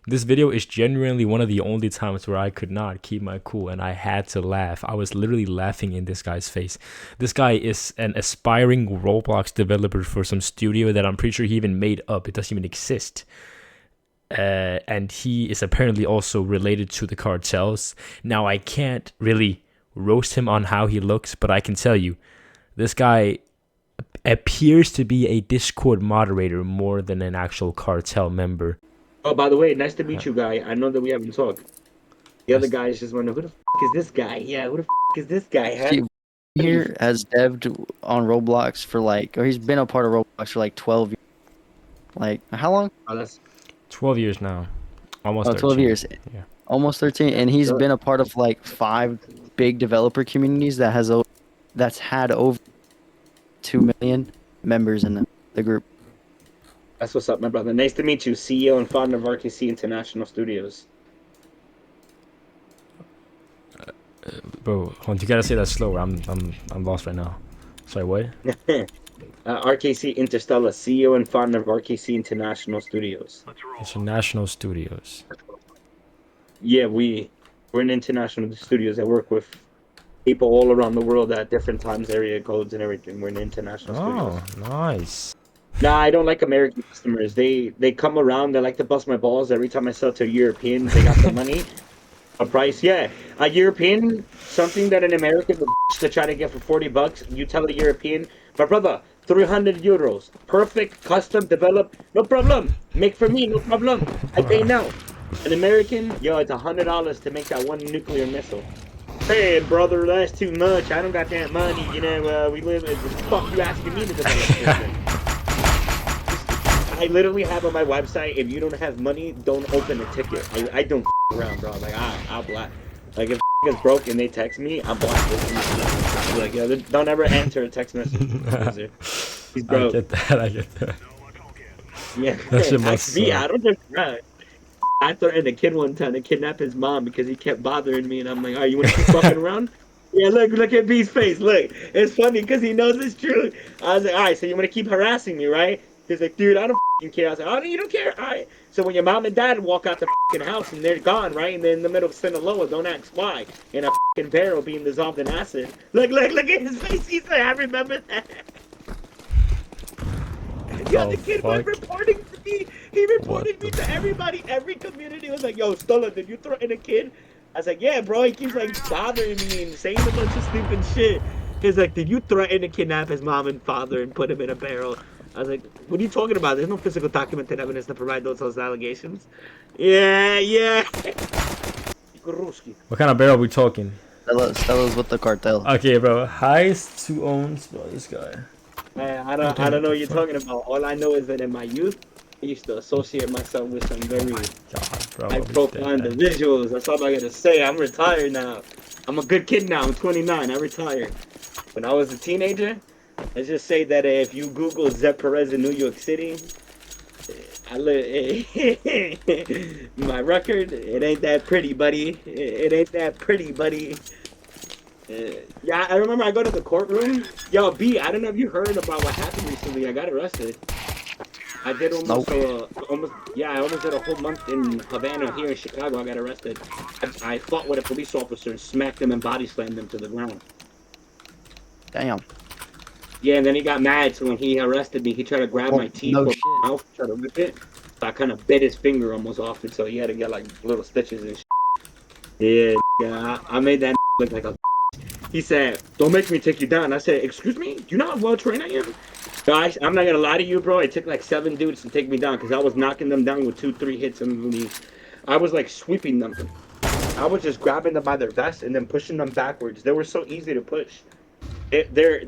This video is genuinely one of the only times where I could not keep my cool and I had to laugh. I was literally laughing in this guy's face. This guy is an aspiring Roblox developer for some studio that I'm pretty sure he even made up. It doesn't even exist. And he is apparently also related to the cartels. Now, I can't really roast him on how he looks, but I can tell you, this guy appears to be a Discord moderator more than an actual cartel member. Oh, by the way, nice to meet you, guy. I know that we haven't talked. The other guys just wondering, who the f is this guy? Yeah, who the f is this guy? Huh? Steve here has dev'd on Roblox for like, or he's been a part of Roblox for like 12 years. Like, how long? Oh, that's 12 years now. Almost 13. 12 years. Yeah. Almost 13. And he's been a part of like 5 big developer communities that's had over 2 million members in the group. That's what's up, my brother. Nice to meet you, CEO and founder of RKC International Studios. Bro, you gotta say that slower. I'm lost right now. Sorry, what? RKC Interstellar, CEO and founder of RKC International Studios. International Studios. Yeah, we're in international studios. I work with people all around the world at different times, area codes, and everything. We're in international studios. Oh, nice. Nah, I don't like American customers. They come around. They like to bust my balls every time I sell to Europeans. They got the money. A price, yeah. A European, something that an American would to try to get for $40. You tell a European, my brother, 300 euros, perfect, custom, developed, no problem. Make for me, no problem. I pay now. An American, yo, it's $100 to make that one nuclear missile. Hey, brother, that's too much. I don't got that money. You know, we live. Fuck you asking me to develop this thing. I literally have on my website, if you don't have money, don't open a ticket. I don't around, bro. Like, I'll block. Like, if is broke and they text me, I'll block this. Like, yo, don't ever answer a text message. He's broke. I get that. Yeah. That shit must me, suck. I don't just I threatened a kid one time to kidnap his mom because he kept bothering me, and I'm like, "Oh, you want to keep fucking around?" Yeah, look at B's face. Look, it's funny because he knows it's true. I was like, "All right, so you want to keep harassing me, right?" He's like, "Dude, I don't care." I was like, "Oh, no, you don't care." All right. So when your mom and dad walk out the house and they're gone, right, and they're in the middle of Sinaloa, don't ask why, in a barrel being dissolved in acid. Look at his face. He's like, "I remember that." Yeah, the kid was reporting to me. He reported me to everybody. Every community was like, "Yo, Stola, did you threaten a kid?" I was like, "Yeah, bro." He keeps like bothering me and saying a bunch of stupid shit. He's like, "Did you threaten to kidnap his mom and father and put him in a barrel?" I was like, "What are you talking about? There's no physical documented evidence to provide those allegations." Yeah. What kind of barrel are we talking? Stella's with the cartel. Okay, bro. Highest to owns, bro. This guy. Man, I don't know what you're talking about. All I know is that in my youth, I used to associate myself with some very high-profile individuals. That's all I gotta say. I'm retired now. I'm a good kid now. I'm 29. I retired. When I was a teenager, let's just say that if you Google Zeb Perez in New York City, my record, it ain't that pretty, buddy. It ain't that pretty, buddy. Yeah, I remember I go to the courtroom. Yo, B, I don't know if you heard about what happened recently. I got arrested. I did almost I almost did a whole month in Havana here in Chicago. I got arrested. I fought with a police officer and smacked him and body slammed him to the ground. Damn. Yeah, and then he got mad, so when he arrested me, he tried to grab my teeth or my mouth, try to rip it. So I kind of bit his finger almost off it, so he had to get like little stitches and shit. Yeah, I made that look like a. He said, "Don't make me take you down." I said, "Excuse me? Do you know how well trained I am?" Guys, I'm not gonna lie to you, bro. It took like 7 dudes to take me down because I was knocking them down with 2-3 hits underneath. I was like sweeping them. I was just grabbing them by their vest and then pushing them backwards. They were so easy to push. They're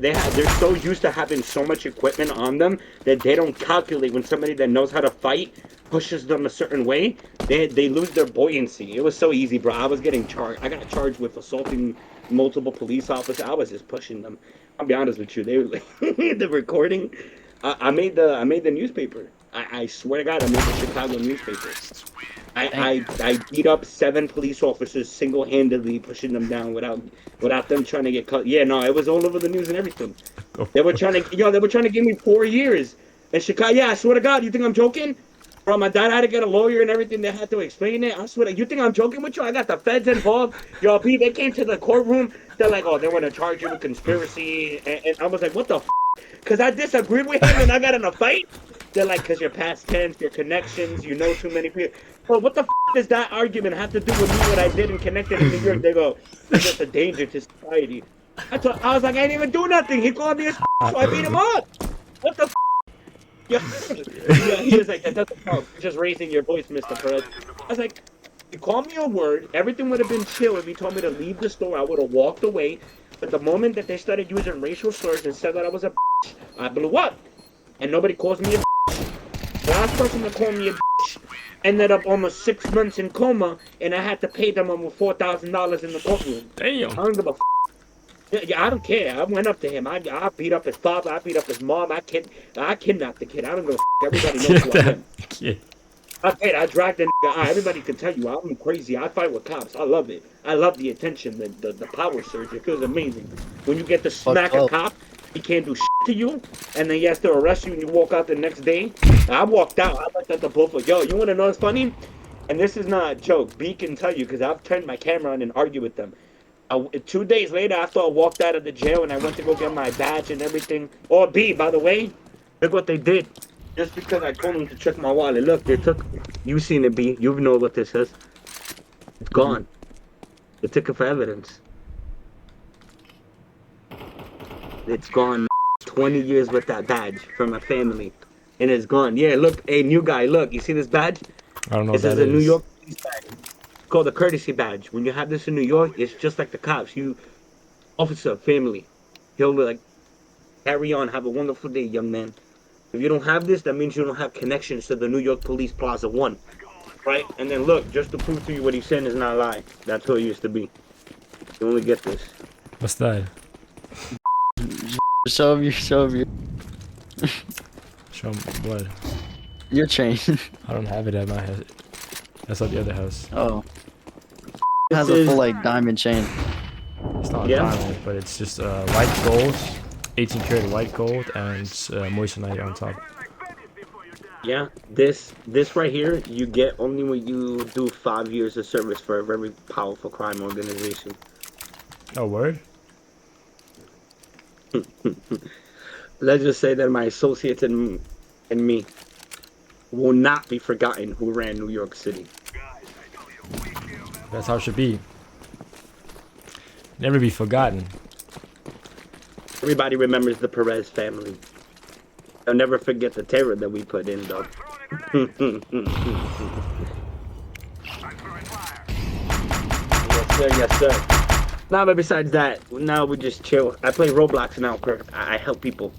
so used to having so much equipment on them that they don't calculate when somebody that knows how to fight pushes them a certain way. They lose their buoyancy. It was so easy, bro. I was getting charged. I got charged with assaulting multiple police officers. I was just pushing them. I'll be honest with you. They were like, the recording. I made the newspaper. I swear to God, I made the Chicago newspaper. I beat up 7 police officers single-handedly, pushing them down without them trying to get cut. Yeah, no, it was all over the news and everything. They were trying to give me 4 years in Chicago. Yeah, I swear to God, you think I'm joking? Bro, my dad had to get a lawyer and everything. They had to explain it. I swear, you think I'm joking with you? I got the feds involved. Yo, B, they came to the courtroom. They're like, oh, they want to charge you with conspiracy. And I was like, what the f? Because I disagreed with him and I got in a fight. They're like, because your past tense, your connections, you know too many people. Bro, what the f does that argument have to do with me, what I did and connected in New York? They go, it's just a danger to society. I was like, I didn't even do nothing. He called me a so I beat him up. What the f? Yeah, he was like, that doesn't count. You're just raising your voice, Mr. Perez. I was like, you called me a word, everything would have been chill if you told me to leave the store. I would have walked away. But the moment that they started using racial slurs and said that I was a bitch, I blew up. And nobody calls me a bitch. The last person to call me a bitch ended up almost 6 months in coma, and I had to pay them almost $4,000 in the courtroom. Damn. I don't give a f. Yeah, I don't care. I went up to him. I beat up his father. I beat up his mom. I kidnapped the kid. I don't give a f. Everybody knows who I am. Kid. I dragged the nigga out. Everybody can tell you I'm crazy. I fight with cops. I love it. I love the attention, the power surge. It feels amazing. When you get to smack a cop, he can't do shit to you, and then he has to arrest you and you walk out the next day. I walked out. I looked at the both of yo, you want to know what's funny? And this is not a joke. B can tell you because I've turned my camera on and argued with them. 2 days later, after I walked out of the jail and I went to go get my badge and everything. Oh, B, by the way, look what they did. Just because I told them to check my wallet. Look, they took... You've seen it, B. You know what this is. It's gone. They took it for evidence. It's gone. 20 years with that badge from my family. And it's gone. Yeah, look. Hey, new guy, look. You see this badge? I don't know what this that is a New York police badge. It's called the courtesy badge. When you have this in New York, it's just like the cops. You, officer, family. He'll like, carry on. Have a wonderful day, young man. If you don't have this, that means you don't have connections to the New York Police Plaza 1. Right? And then look, just to prove to you what he's saying is not a lie. That's who he used to be. You only get this. What's that? Show him your. Show him what? Your chain. I don't have it at my house. That's at the other house. Oh. It has a full like diamond chain. It's not diamond, but it's just white gold, 18 karat white gold, and moissanite on top. Yeah, this right here you get only when you do 5 years of service for a very powerful crime organization. Oh, word? Let's just say that my associates and me will not be forgotten who ran New York City. That's how it should be. Never be forgotten. Everybody remembers the Perez family. They'll never forget the terror that we put in, though. Yes, sir. Yes, sir. Nah, but besides that, now we just chill. I play Roblox now, I help people.